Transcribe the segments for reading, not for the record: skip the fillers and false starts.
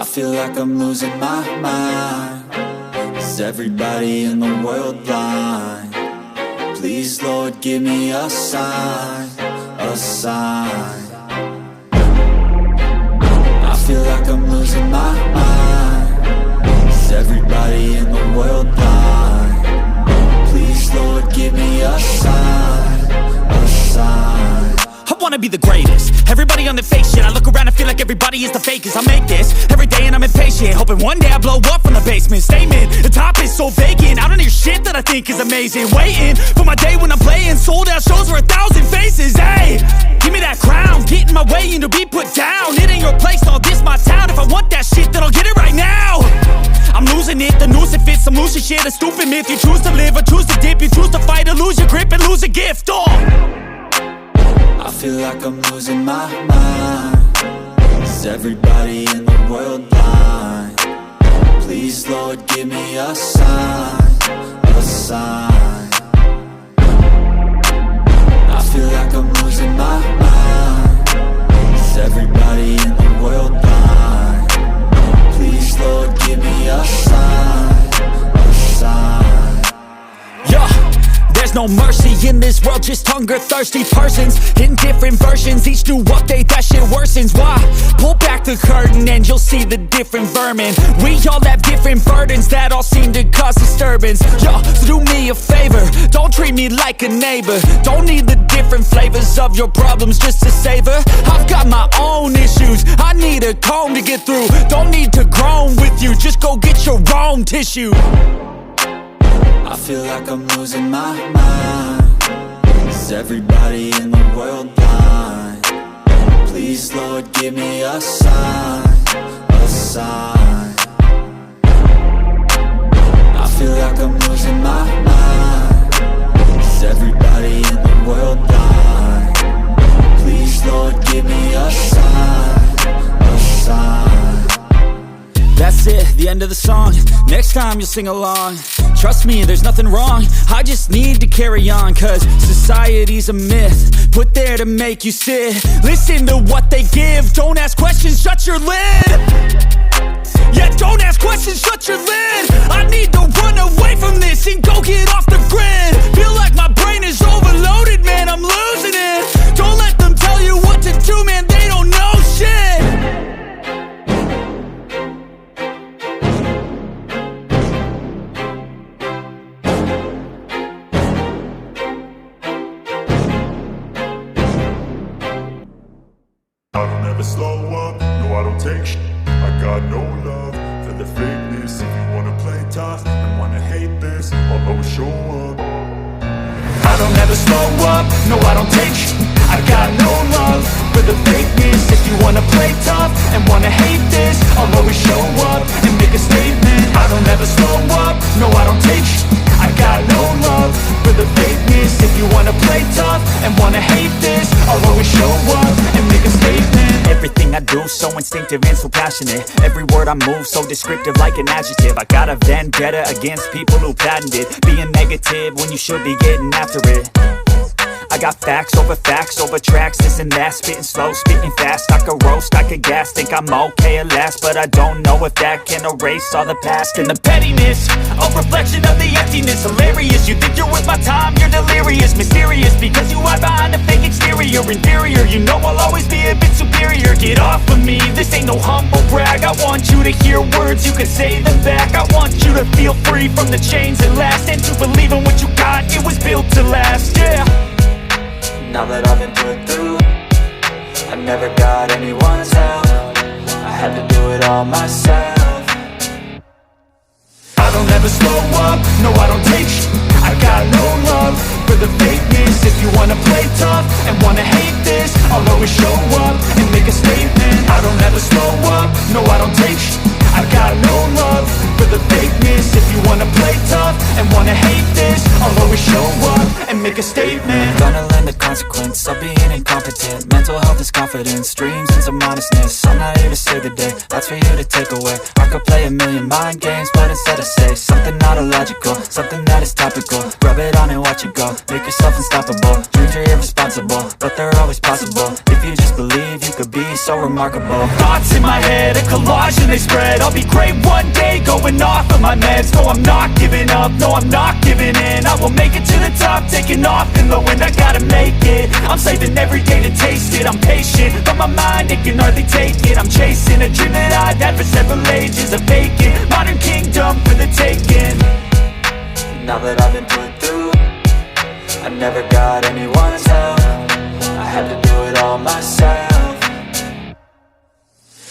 I feel like I'm losing my mind. Is everybody in the world blind? Please, Lord, give me a sign, a sign. I feel like I'm losing my mind. Is everybody in the world blind? Please, Lord, give me a sign, a sign. I wanna be the greatest. Everybody on the fake shit. I look around and feel like everybody is the fakest. I make this every day and I'm impatient, hoping one day I blow up from the basement. Statement, the top is so vacant. I don't hear shit that I think is amazing. Waiting for my day when I'm playing sold out shows for 1,000 faces. Hey, give me that crown, get in my way and to be put down. It ain't your place, all this my town. If I want that shit, then I'll get it right now. I'm losing it, the noose it fits. I'm losing shit, a stupid myth. You choose to live or choose to dip. You choose to fight or lose your grip and lose a gift. I feel like I'm losing my mind. Is everybody in the world blind? Please, Lord, give me a sign, a sign. I feel like I'm losing my mind. Is everybody in the world blind? Please, Lord, give me a sign, a sign. Yeah. There's no mercy in this world, just hunger-thirsty persons in different versions. Each new update, that shit worsens. Why? Pull back the curtain and you'll see the different vermin. We all have different burdens that all seem to cause disturbance. Yo, so do me a favor, don't treat me like a neighbor. Don't need the different flavors of your problems just to savor. I've got my own issues, I need a comb to get through. Don't need to groan with you, just go get your own tissue. I feel like I'm losing my mind. Is everybody in the world blind? Please, Lord, give me a sign, a sign. I feel like I'm losing my mind. Is everybody in the world blind? Please, Lord, give me a sign, a sign. That's it, the end of the song. Next time you'll sing along. Trust me, there's nothing wrong. I just need to carry on, cause society's a myth put there to make you sit. Listen to what they give. Don't ask questions, shut your lid. Yeah, don't ask questions, shut your lid. I need to run away from this and go get off the grid. Feel like my brain is overloaded, man, I'm losing it. Don't let them tell you what to do, man, they don't know shit. I don't ever slow up, no I don't take sh**. I got no love for the fakeness. If you wanna play tough and wanna hate this, I'll always show up. I don't ever slow up, no I don't take sh**. I got no love for the fakeness. If you wanna play tough and wanna hate this, I'll always show up and make a statement. I don't ever slow up, no I don't take sh**. I got no love for the fakeness. If you wanna play tough and wanna hate this, I'll always show up and make a statement. Everything I do so instinctive and so passionate. Every word I move so descriptive like an adjective. I got a vendetta against people who patented being negative when you should be getting after it. I got facts over tracks, this and that. Spitting slow, spitting fast. I could roast, I could gas. Think I'm okay at last, but I don't know if that can erase all the past. And the pettiness, a reflection of the emptiness. Hilarious, you think you're worth my time, you're delirious. Mysterious, because you hide behind a fake exterior. Inferior, you know I'll always be a bit superior. Get off of me, this ain't no humble brag. I want you to hear words, you can say them back. I want you to feel free from the chains that last, and to believe in what you got, it was built to last, yeah. Now that I've been put through, I never got anyone's help. I had to do it all myself. I don't ever slow up, no I don't take sh**. I got no love for the fakeness. If you wanna play tough and wanna hate this, I'll always show up and make a statement. I don't ever slow up, no I don't take sh**. I got no love for the fakeness. If you wanna play tough and wanna hate this, I'll always show up and make a statement. Gonna learn the consequence of being incompetent. Mental health is confidence, dreams and some honestness. I'm not here to save the day, that's for you to take away. I could play a million mind games, but instead I say something not illogical, something that is topical. Rub it on and watch it go, make yourself unstoppable. Dreams are irresponsible, but they're always possible. If you just believe, you could be so remarkable. Thoughts in my head, a collage and they spread. I'll be great one day, going off of my meds. No, I'm not giving up, no, I'm not giving in. I will make it to the top, taking off in the wind. I gotta make it, I'm saving every day to taste it. I'm patient, but my mind, it can hardly take it. I'm chasing a dream that I've had for several ages. A vacant, modern kingdom for the taking. Now that I've been put through, I never got anyone's help. I had to do it all myself.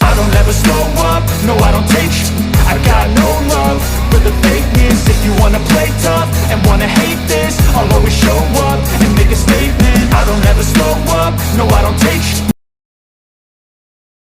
I don't ever slow up, no I don't take